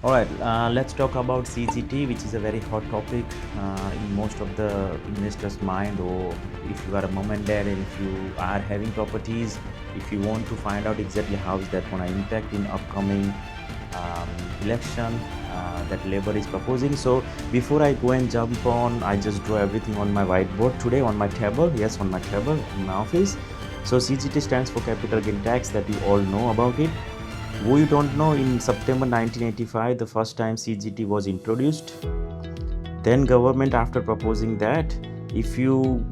Alright, let's talk about CGT, which is a very hot topic in most of the investors' mind. Or if you are a mom and dad and if you are having properties, if you want to find out exactly how is that going to impact in upcoming election that Labour is proposing. So before I go and jump on, I just draw everything on my whiteboard today on my table. Yes, on my table in my office. So CGT stands for capital gain tax, that you all know about it. We don't know, in September 1985 the first time CGT was introduced. Then government, after proposing that, if you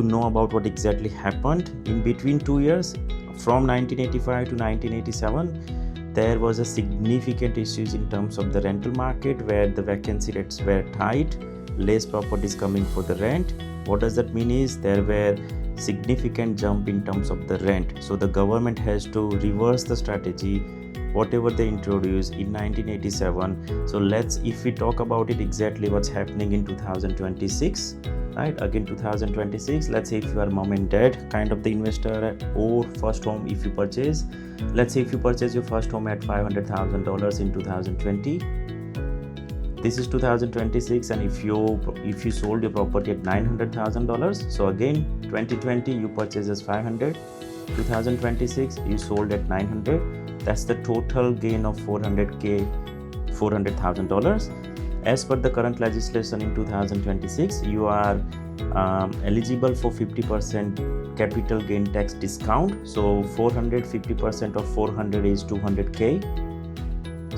know about what exactly happened in between 2 years from 1985 to 1987, there was a significant issues in terms of the rental market where the vacancy rates were tight, less properties coming for the rent. What does that mean is there were significant jump in terms of the rent. So the government has to reverse the strategy whatever they introduced in 1987. So if we talk about it exactly what's happening in 2026, right? Again 2026, let's say if you are mom and dad kind of the investor, or first home if you purchase, let's say if you purchase your first home at $500,000 in 2020, this is 2026, and if you sold your property at $900,000, so again 2020 you purchased as 500, 2026 you sold at 900, that's the total gain of $400,000. As per the current legislation in 2026, you are eligible for 50% capital gain tax discount. So 50% of 400 is 200k.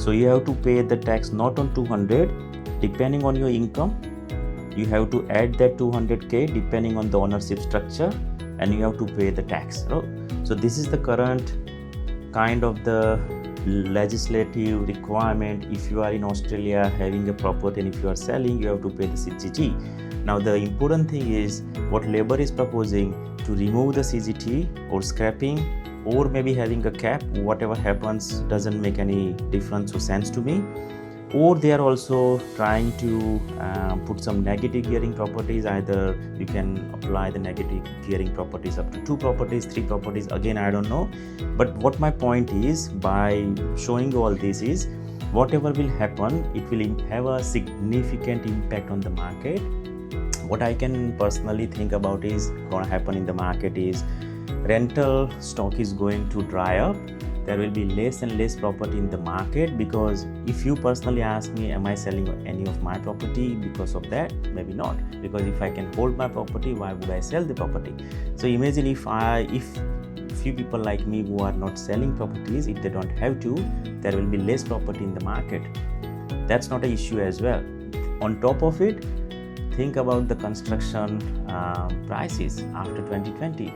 So you have to pay the tax not on 200 depending on your income. You have to add that 200k depending on the ownership structure, and you have to pay the tax. So this is the current kind of the legislative requirement. If you are in Australia having a property and if you are selling, you have to pay the CGT. Now the important thing is what Labour is proposing, to remove the CGT or scrapping, or maybe having a cap. Whatever happens doesn't make any difference or sense to me. Or they are also trying to put some negative gearing properties. Either you can apply the negative gearing properties up to 2 properties, 3 properties, again I don't know. But what my point is, by showing you all this, is whatever will happen, it will have a significant impact on the market. What I can personally think about is going to happen in the market is rental stock is going to dry up. There will be less and less property in the market, because if you personally ask me, am I selling any of my property because of that? Maybe not, because if I can hold my property, why would I sell the property? So imagine if few people like me who are not selling properties, if they don't have to, there will be less property in the market. That's not an issue as well. On top of it, think about the construction prices after 2020.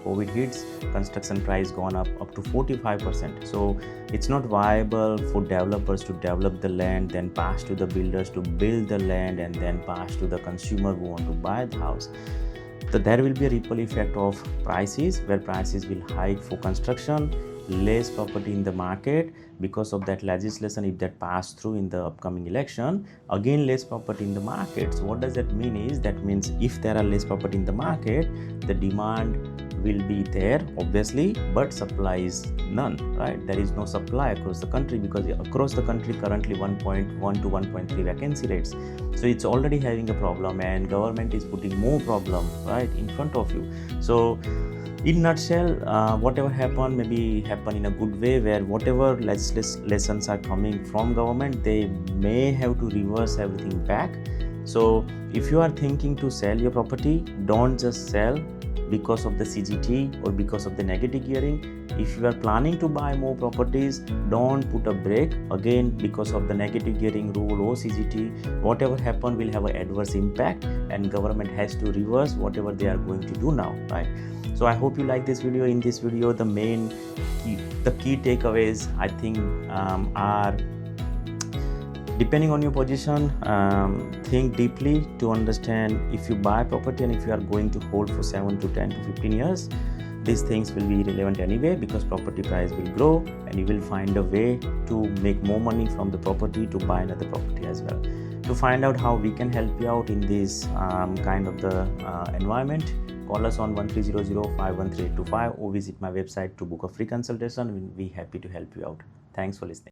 COVID hits, construction price gone up to 45%. So it's not viable for developers to develop the land, then pass to the builders to build the land, and then pass to the consumer who want to buy the house. So there will be a ripple effect of prices, where prices will hike for construction, less property in the market because of that legislation. If that pass through in the upcoming election, again less property in the market. So what does that mean is, that means if there are less property in the market, the demand will be there obviously, but supply is none, right? There is no supply across the country, because across the country currently 1.1 to 1.3 vacancy rates. So it's already having a problem, and government is putting more problem right in front of you. So in nutshell, whatever happen, maybe happen in a good way, where whatever legislations are coming from government, they may have to reverse everything back. So if you are thinking to sell your property, don't just sell because of the CGT or because of the negative gearing. If you are planning to buy more properties, don't put a break again because of the negative gearing rule or CGT. Whatever happen will have an adverse impact, and government has to reverse whatever they are going to do now, right? So I hope you like this video. In this video, the key takeaways I think are, depending on your position, think deeply to understand if you buy property and if you are going to hold for 7 to 10 to 15 years, these things will be irrelevant anyway, because property price will grow and you will find a way to make more money from the property to buy another property as well. To find out how we can help you out in this kind of the environment, call us on 1300-513-825 or visit my website to book a free consultation. We'll be happy to help you out. Thanks for listening.